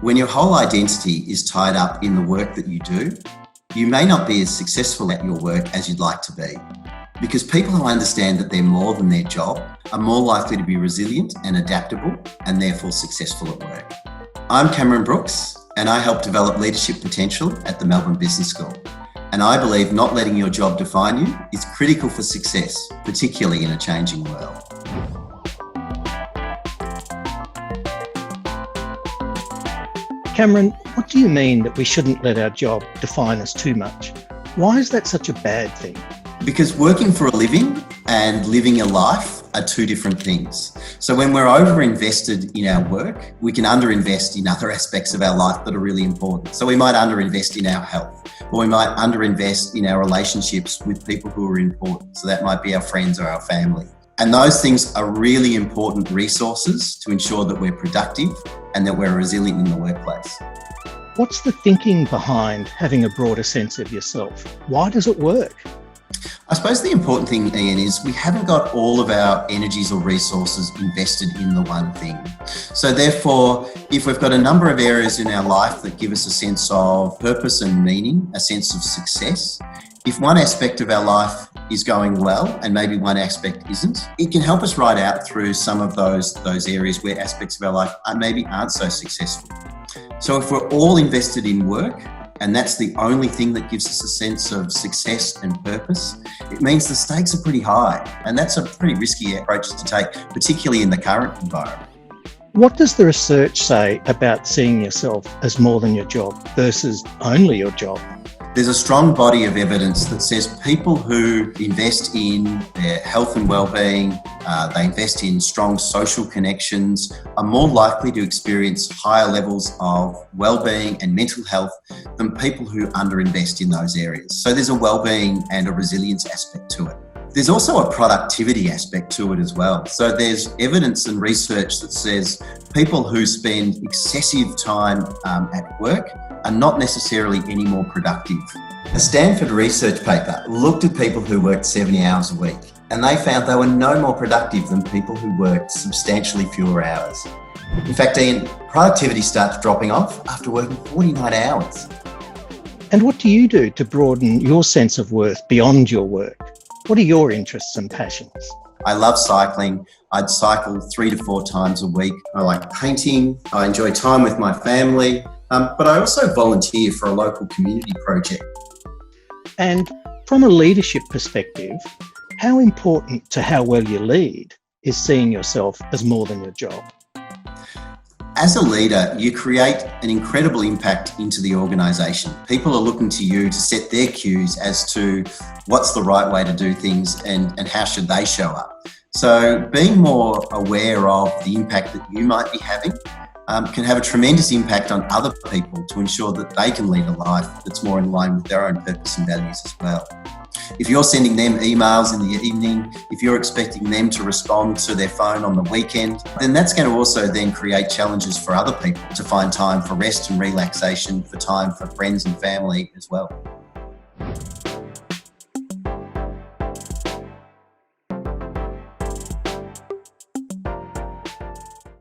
When your whole identity is tied up in the work that you do, you may not be as successful at your work as you'd like to be. Because people who understand that they're more than their job are more likely to be resilient and adaptable and therefore successful at work. I'm Cameron Brooks and I help develop leadership potential at the Melbourne Business School. And I believe not letting your job define you is critical for success, particularly in a changing world. Cameron, what do you mean that we shouldn't let our job define us too much? Why is that such a bad thing? Because working for a living and living a life are two different things. So when we're over-invested in our work, we can under-invest in other aspects of our life that are really important. So we might under-invest in our health, or we might under-invest in our relationships with people who are important. So that might be our friends or our family. And those things are really important resources to ensure that we're productive and that we're resilient in the workplace. What's the thinking behind having a broader sense of yourself? Why does it work? I suppose the important thing, Ian, is we haven't got all of our energies or resources invested in the one thing. So therefore, if we've got a number of areas in our life that give us a sense of purpose and meaning, a sense of success, if one aspect of our life is going well and maybe one aspect isn't, it can help us ride out through some of those areas where aspects of our life aren't so successful. So if we're all invested in work, and that's the only thing that gives us a sense of success and purpose, it means the stakes are pretty high. And that's a pretty risky approach to take, particularly in the current environment. What does the research say about seeing yourself as more than your job versus only your job? There's a strong body of evidence that says people who invest in their health and well-being, they invest in strong social connections, are more likely to experience higher levels of well-being and mental health than people who underinvest in those areas. So there's a well-being and a resilience aspect to it. There's also a productivity aspect to it as well. So there's evidence and research that says people who spend excessive time at work are not necessarily any more productive. A Stanford research paper looked at people who worked 70 hours a week, and they found they were no more productive than people who worked substantially fewer hours. In fact, Ian, productivity starts dropping off after working 49 hours. And what do you do to broaden your sense of worth beyond your work? What are your interests and passions? I love cycling. I'd cycle 3 to 4 times a week. I like painting. I enjoy time with my family. But I also volunteer for a local community project. And from a leadership perspective, how important to how well you lead is seeing yourself as more than your job? As a leader, you create an incredible impact into the organisation. People are looking to you to set their cues as to what's the right way to do things and how should they show up. So being more aware of the impact that you might be having can have a tremendous impact on other people to ensure that they can lead a life that's more in line with their own purpose and values as well. If you're sending them emails in the evening, if you're expecting them to respond to their phone on the weekend, then that's going to also then create challenges for other people to find time for rest and relaxation, for time for friends and family as well.